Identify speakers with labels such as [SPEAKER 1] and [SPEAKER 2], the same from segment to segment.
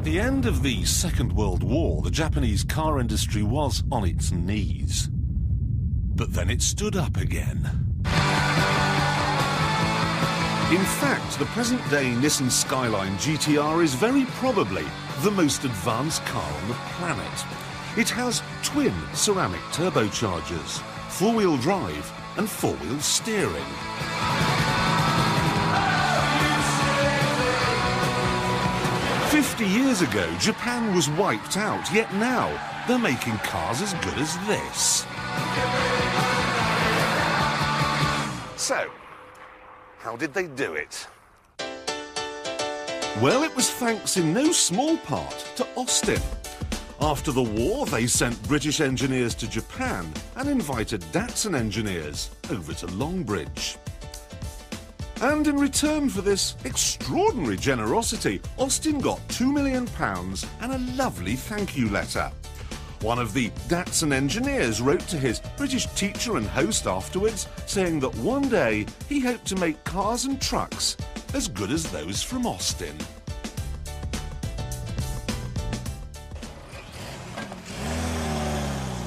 [SPEAKER 1] the end of the Second World War, the Japanese car industry was on its knees. But then it stood up again. In fact, the present-day Nissan Skyline GTR is very probably the most advanced car on the planet. It has twin ceramic turbochargers, four-wheel drive and four-wheel steering. "50 years ago, Japan was wiped out, yet now they're making cars as good as this." So, how did they do it? Well, it was thanks in no small part to Austin. After the war, they sent British engineers to Japan and invited Datsun engineers over to Longbridge. And in return for this extraordinary generosity, Austin got £2 million and a lovely thank you letter. One of the Datsun engineers wrote to his British teacher and host afterwards, saying that one day he hoped to make cars and trucks as good as those from Austin.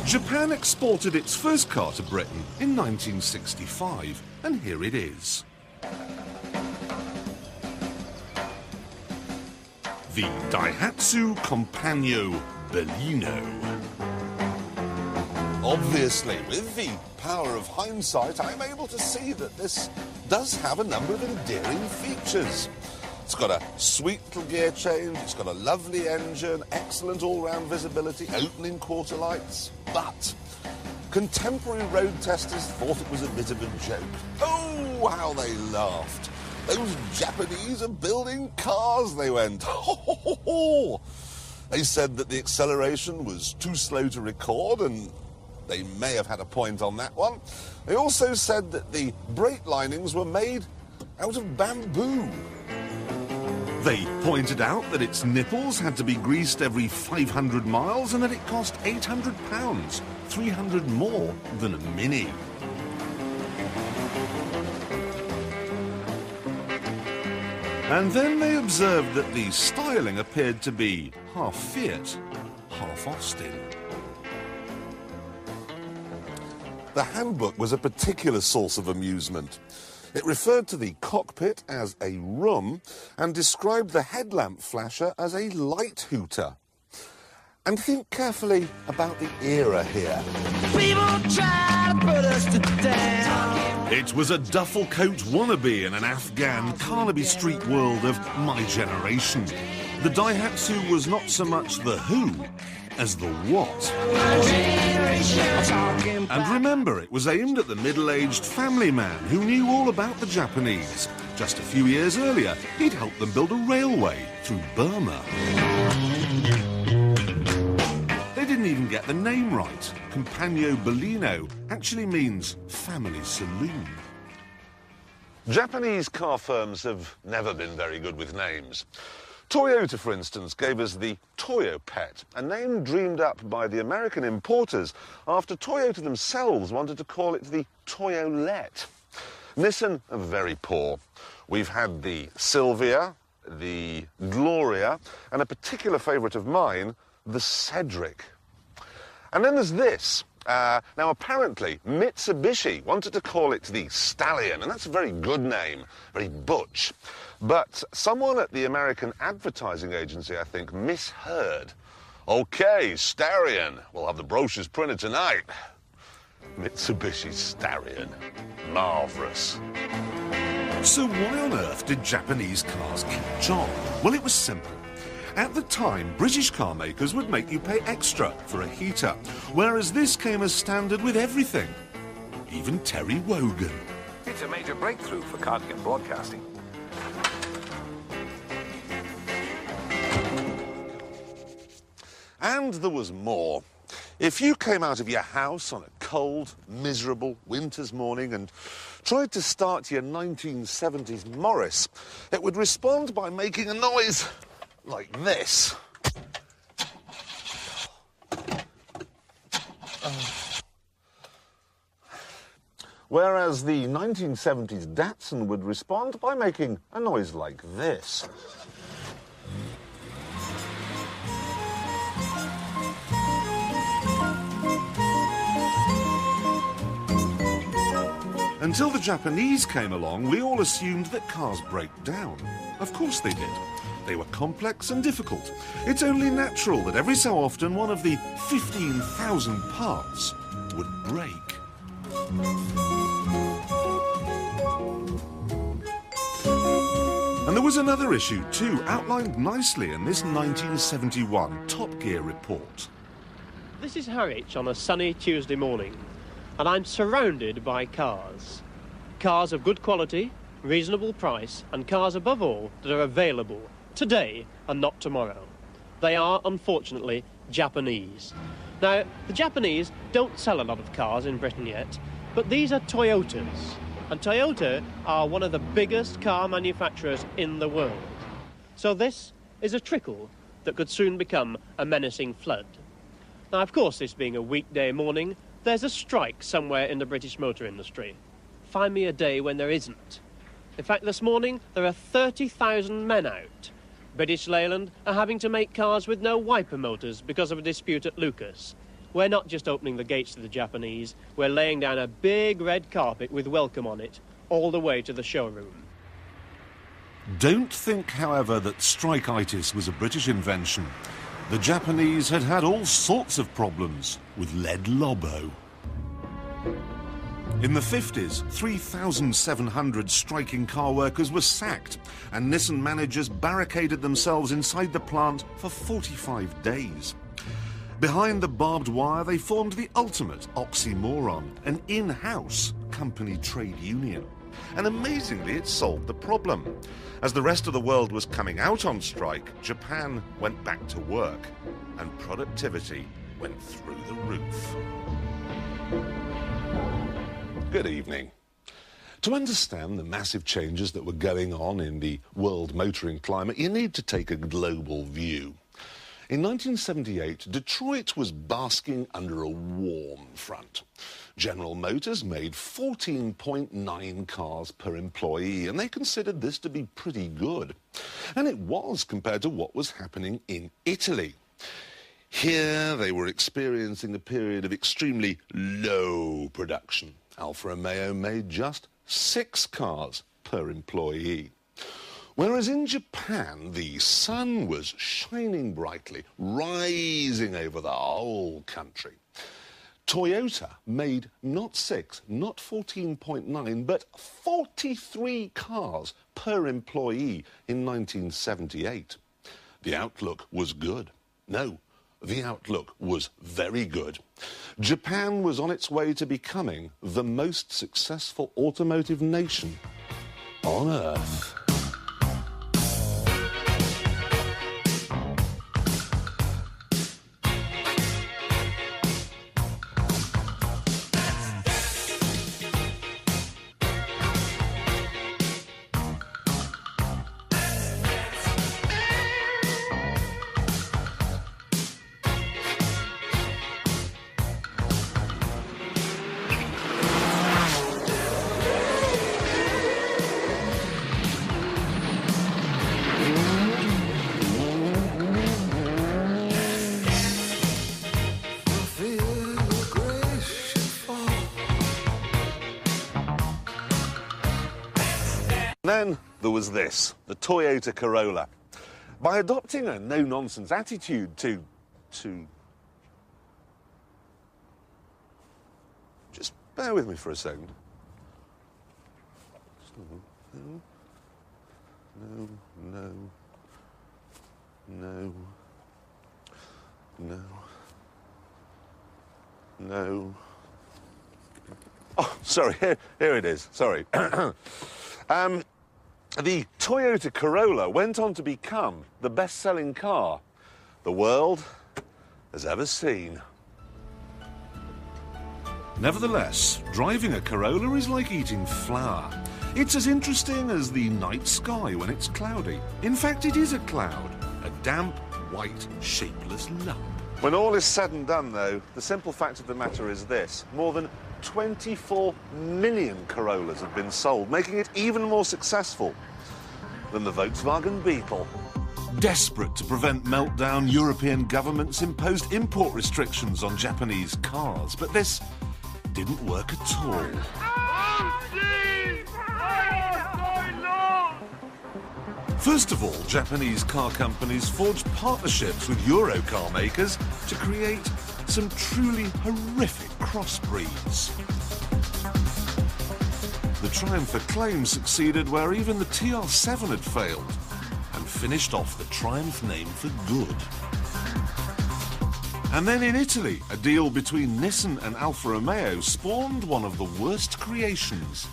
[SPEAKER 1] Japan exported its first car to Britain in 1965, and here it is. The Daihatsu Compagno Bellino. Obviously, with the power of hindsight, I'm able to see that this does have a number of endearing features. It's got a sweet little gear change, it's got a lovely engine, excellent all-round visibility, opening quarter lights, but contemporary road testers thought it was a bit of a joke. Oh, how they laughed. Those Japanese are building cars, they went. Ho, ho, ho, ho. They said that the acceleration was too slow to record, and they may have had a point on that one. They also said that the brake linings were made out of bamboo. They pointed out that its nipples had to be greased every 500 miles and that it cost £800, 300 more than a Mini. And then they observed that the styling appeared to be half Fiat, half Austin. The handbook was a particular source of amusement. It referred to the cockpit as a room and described the headlamp flasher as a light hooter. And think carefully about the era here. People try to put us to down. It was a duffel coat wannabe in an Afghan Carnaby Street world of my generation. The Daihatsu was not so much the who as the what. And remember, it was aimed at the middle-aged family man who knew all about the Japanese. Just a few years earlier, he'd helped them build a railway through Burma. They didn't even get the name right. Compagno Bellino actually means family saloon. Japanese car firms have never been very good with names. Toyota, for instance, gave us the Toyo Pet, a name dreamed up by the American importers after Toyota themselves wanted to call it the Toyolette. Nissan are very poor. We've had the Silvia, the Gloria, and a particular favourite of mine, the Cedric. And then there's this. Now, apparently, Mitsubishi wanted to call it the Stallion, and that's a very good name, very butch. But someone at the American advertising agency, I think, misheard. OK, Starion. We'll have the brochures printed tonight. Mitsubishi Starion. Marvellous. So why on earth did Japanese cars catch on? Well, it was simple. At the time, British car makers would make you pay extra for a heater, whereas this came as standard with everything. Even Terry Wogan.
[SPEAKER 2] It's a major breakthrough for cardigan broadcasting.
[SPEAKER 1] And there was more. If you came out of your house on a cold, miserable winter's morning and tried to start your 1970s Morris, it would respond by making a noise like this. Whereas the 1970s Datsun would respond by making a noise like this. Until the Japanese came along, we all assumed that cars break down. Of course they did. They were complex and difficult. It's only natural that every so often one of the 15,000 parts would break. And there was another issue too, outlined nicely in this 1971 Top Gear report.
[SPEAKER 3] This is Harwich on a sunny Tuesday morning, and I'm surrounded by cars. Cars of good quality, reasonable price, and cars above all that are available today and not tomorrow. They are, unfortunately, Japanese. Now, the Japanese don't sell a lot of cars in Britain yet, but these are Toyotas. And Toyota are one of the biggest car manufacturers in the world. So this is a trickle that could soon become a menacing flood. Now, of course, this being a weekday morning, there's a strike somewhere in the British motor industry. Find me a day when there isn't. In fact, this morning, there are 30,000 men out. British Leyland are having to make cars with no wiper motors because of a dispute at Lucas. We're not just opening the gates to the Japanese, we're laying down a big red carpet with welcome on it, all the way to the showroom.
[SPEAKER 1] Don't think, however, that strikeitis was a British invention. The Japanese had had all sorts of problems with lead lobo. In the 50s, 3,700 striking car workers were sacked, and Nissan managers barricaded themselves inside the plant for 45 days. Behind the barbed wire, they formed the ultimate oxymoron, an in-house company trade union. And amazingly, it solved the problem. As the rest of the world was coming out on strike, Japan went back to work, and productivity went through the roof. Good evening. To understand the massive changes that were going on in the world motoring climate, you need to take a global view. In 1978, Detroit was basking under a warm front. General Motors made 14.9 cars per employee, and they considered this to be pretty good. And it was compared to what was happening in Italy. Here, they were experiencing a period of extremely low production. Alfa Romeo made just 6 cars per employee. Whereas in Japan, the sun was shining brightly, rising over the whole country. Toyota made not 6, not 14.9, but 43 cars per employee in 1978. The outlook was good. No, the outlook was very good. Japan was on its way to becoming the most successful automotive nation on Earth. Then there was this, the Toyota Corolla. By adopting a no-nonsense attitude to... Just bear with me for a second. No. Oh, sorry, here it is, sorry. The Toyota Corolla went on to become the best-selling car the world has ever seen. Nevertheless, driving a Corolla is like eating flour. It's as interesting as the night sky when it's cloudy. In fact, it is a cloud, a damp, white, shapeless lump. When all is said and done, though, the simple fact of the matter is this. More than 24 million Corollas have been sold, making it even more successful than the Volkswagen Beetle. Desperate to prevent meltdown, European governments imposed import restrictions on Japanese cars, but this didn't work at all. First of all, Japanese car companies forged partnerships with Euro car makers to create some truly horrific crossbreeds. The Triumph Acclaim succeeded where even the TR7 had failed, and finished off the Triumph name for good. And then in Italy, a deal between Nissan and Alfa Romeo spawned one of the worst creations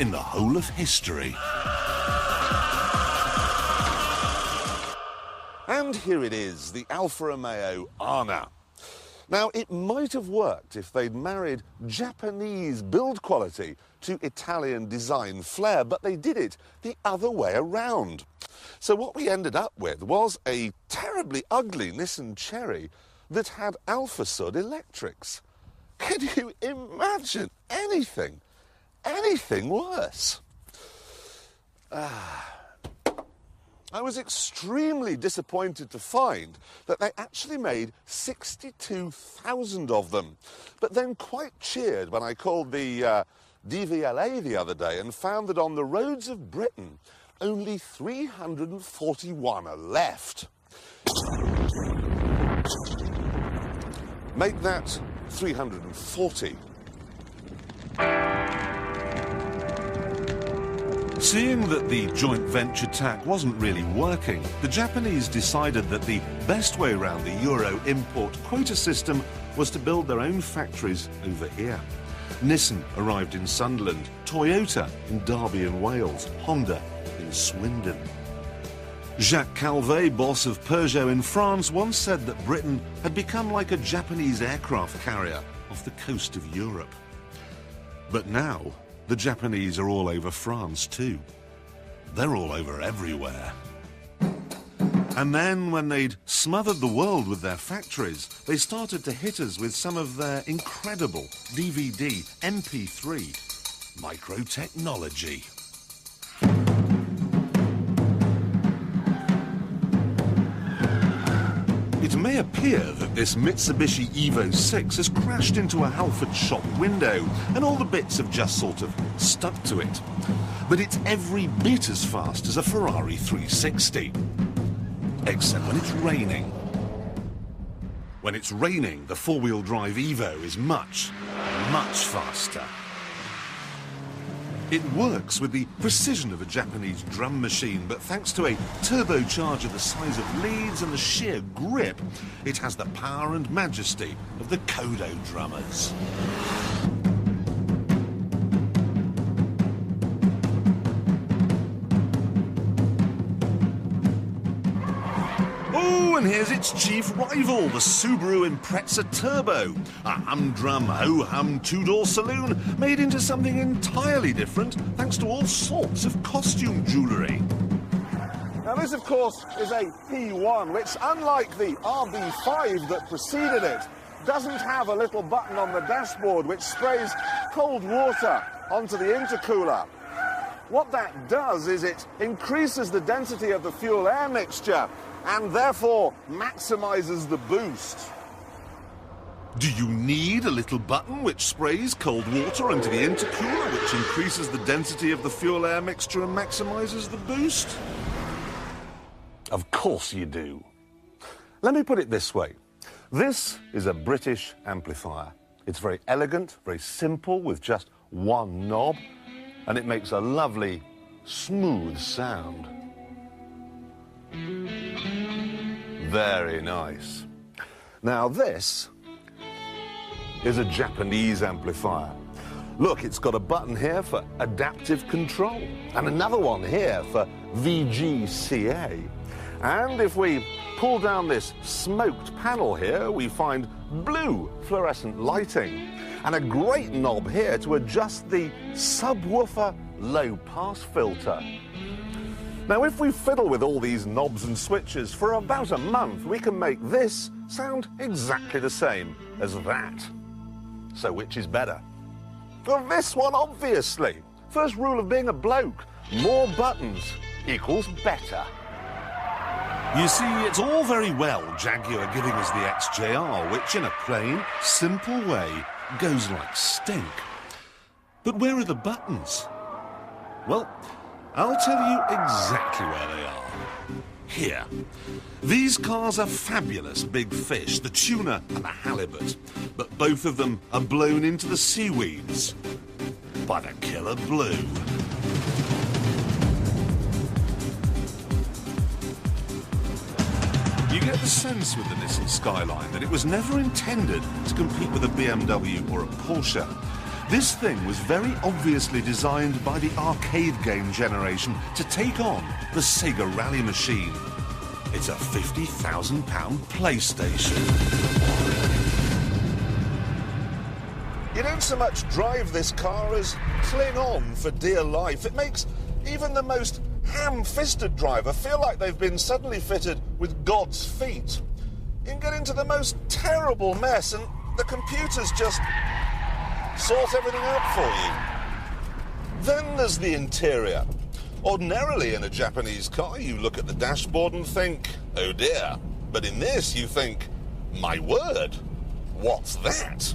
[SPEAKER 1] in the whole of history. And here it is, the Alfa Romeo Ana. Now, it might have worked if they'd married Japanese build quality to Italian design flair, but they did it the other way around. So what we ended up with was a terribly ugly Nissan Cherry that had Alfa Sud electrics. Can you imagine anything worse? I was extremely disappointed to find that they actually made 62,000 of them, but then quite cheered when I called the DVLA the other day and found that on the roads of Britain, only 341 are left. Make that 340. Seeing that the joint venture tack wasn't really working, the Japanese decided that the best way around the Euro import quota system was to build their own factories over here. Nissan arrived in Sunderland, Toyota in Derby and Wales, Honda in Swindon. Jacques Calvet, boss of Peugeot in France, once said that Britain had become like a Japanese aircraft carrier off the coast of Europe. But now, the Japanese are all over France too. They're all over everywhere. And then, when they'd smothered the world with their factories, they started to hit us with some of their incredible DVD, MP3, microtechnology. It may appear that this Mitsubishi Evo 6 has crashed into a Halford shop window and all the bits have just sort of stuck to it. But it's every bit as fast as a Ferrari 360. Except when it's raining. When it's raining, the four-wheel drive Evo is much, much faster. It works with the precision of a Japanese drum machine, but thanks to a turbocharger the size of Leeds and the sheer grip, it has the power and majesty of the Kodo drummers. Oh, and here's its chief rival, the Subaru Impreza Turbo, a humdrum, ho-hum two-door saloon made into something entirely different thanks to all sorts of costume jewellery. Now this, of course, is a P1, which, unlike the RB5 that preceded it, doesn't have a little button on the dashboard which sprays cold water onto the intercooler. What that does is it increases the density of the fuel-air mixture and therefore maximizes the boost. Do you need a little button which sprays cold water into the intercooler, which increases the density of the fuel-air mixture and maximizes the boost? Of course you do. Let me put it this way. This is a British amplifier. It's very elegant, very simple, with just one knob, and it makes a lovely, smooth sound. Very nice. Now this is a Japanese amplifier. Look, it's got a button here for adaptive control and another one here for VGCA. And if we pull down this smoked panel here, we find blue fluorescent lighting and a great knob here to adjust the subwoofer low-pass filter. Now, if we fiddle with all these knobs and switches for about a month, we can make this sound exactly the same as that. So which is better? Well, this one, obviously. First rule of being a bloke, more buttons equals better. You see, it's all very well Jaguar giving us the XJR, which in a plain, simple way goes like stink. But where are the buttons? Well, I'll tell you exactly where they are. Here. These cars are fabulous big fish, the tuna and the halibut, but both of them are blown into the seaweeds by the killer blue. You get the sense with the Nissan Skyline that it was never intended to compete with a BMW or a Porsche. This thing was very obviously designed by the arcade game generation to take on the Sega Rally machine. It's a £50,000 PlayStation. You don't so much drive this car as cling on for dear life. It makes even the most ham-fisted driver feel like they've been suddenly fitted with God's feet. You can get into the most terrible mess and the computers just sort everything out for you. Then there's the interior. Ordinarily in a Japanese car, you look at the dashboard and think, oh dear. But in this, you think, my word, what's that?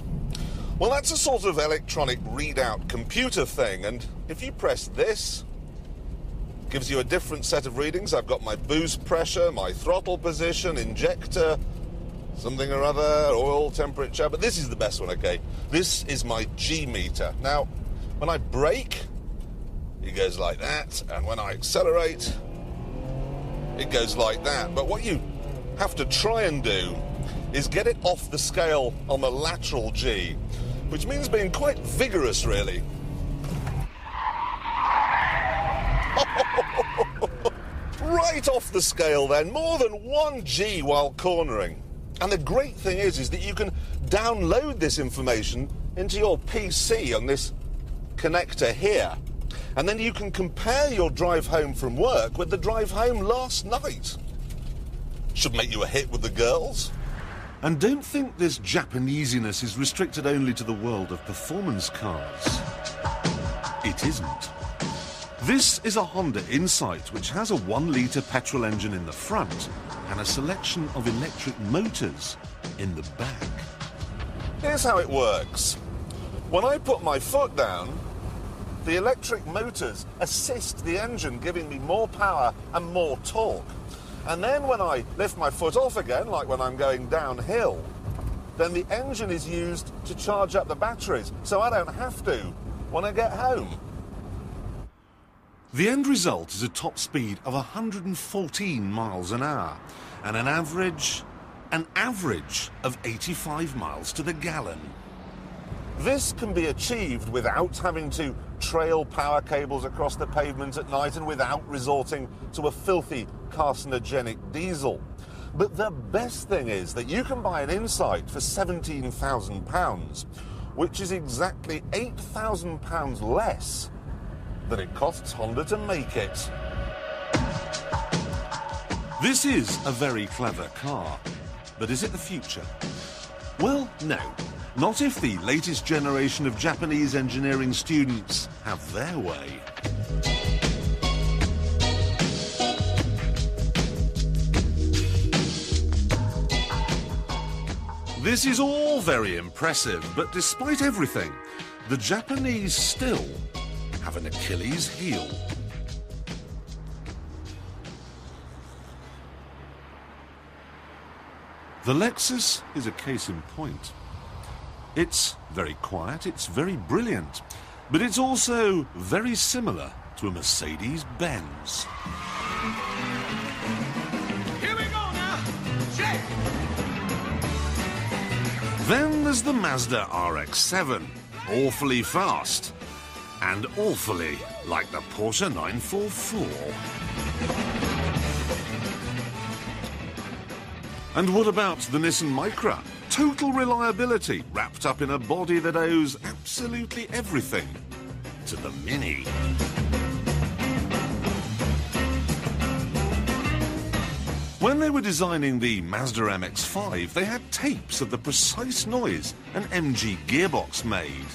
[SPEAKER 1] Well, that's a sort of electronic readout computer thing, and if you press this, it gives you a different set of readings. I've got my boost pressure, my throttle position, injector, something or other, oil temperature, but this is the best one, okay? This is my G meter. Now, when I brake, it goes like that, and when I accelerate, it goes like that. But what you have to try and do is get it off the scale on the lateral G, which means being quite vigorous, really. Right off the scale, then, more than 1 G while cornering. And the great thing is that you can download this information into your PC on this connector here. And then you can compare your drive home from work with the drive home last night. Should make you a hit with the girls. And don't think this Japanesiness is restricted only to the world of performance cars. It isn't. This is a Honda Insight, which has a 1-litre petrol engine in the front and a selection of electric motors in the back. Here's how it works. When I put my foot down, the electric motors assist the engine, giving me more power and more torque. And then when I lift my foot off again, like when I'm going downhill, then the engine is used to charge up the batteries, so I don't have to when I get home. The end result is a top speed of 114 miles an hour and an average of 85 miles to the gallon. This can be achieved without having to trail power cables across the pavement at night and without resorting to a filthy carcinogenic diesel. But the best thing is that you can buy an Insight for £17,000, which is exactly £8,000 less than it costs Honda to make it. This is a very clever car, but is it the future? Well, no. Not if the latest generation of Japanese engineering students have their way. This is all very impressive, but despite everything, the Japanese still have an Achilles heel. The Lexus is a case in point. It's very quiet, it's very brilliant, but it's also very similar to a Mercedes-Benz.
[SPEAKER 2] Here we go now. Shake.
[SPEAKER 1] Then there's the Mazda RX-7, awfully fast, and awfully like the Porsche 944. And what about the Nissan Micra? Total reliability, wrapped up in a body that owes absolutely everything to the Mini. When they were designing the Mazda MX-5, they had tapes of the precise noise an MG gearbox made.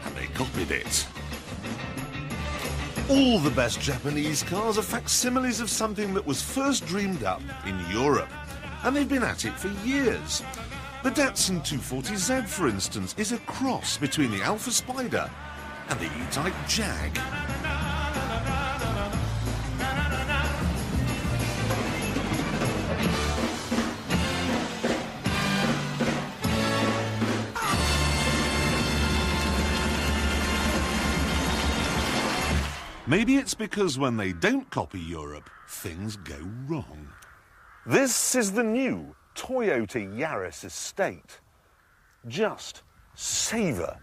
[SPEAKER 1] And they copied it. All the best Japanese cars are facsimiles of something that was first dreamed up in Europe. And they've been at it for years. The Datsun 240Z, for instance, is a cross between the Alpha Spider and the E-Type Jag. Maybe it's because when they don't copy Europe, things go wrong. This is the new Toyota Yaris estate. Just savour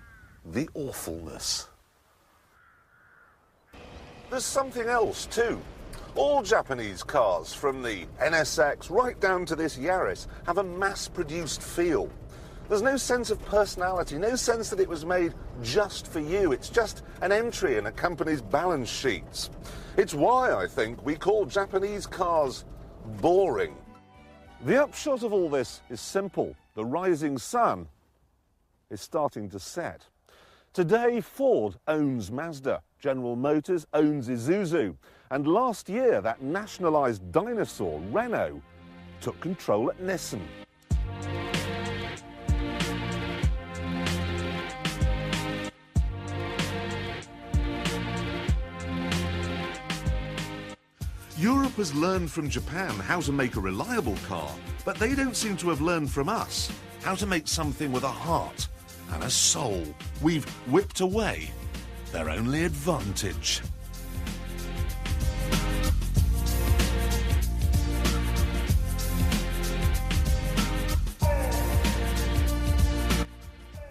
[SPEAKER 1] the awfulness. There's something else too. All Japanese cars, from the NSX right down to this Yaris, have a mass-produced feel. There's no sense of personality, no sense that it was made just for you. It's just an entry in a company's balance sheets. It's why, I think, we call Japanese cars boring. The upshot of all this is simple. The rising sun is starting to set. Today, Ford owns Mazda, General Motors owns Isuzu, and last year that nationalised dinosaur, Renault, took control at Nissan. Europe has learned from Japan how to make a reliable car, but they don't seem to have learned from us how to make something with a heart and a soul. We've whipped away their only advantage.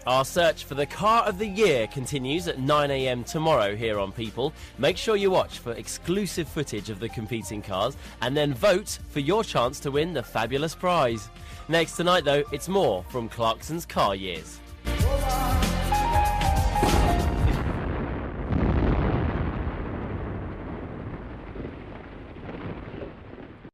[SPEAKER 4] Our search for the Car of the Year continues at 9 AM tomorrow here on People. Make sure you watch for exclusive footage of the competing cars and then vote for your chance to win the fabulous prize. Next tonight, though, it's more from Clarkson's Car Years.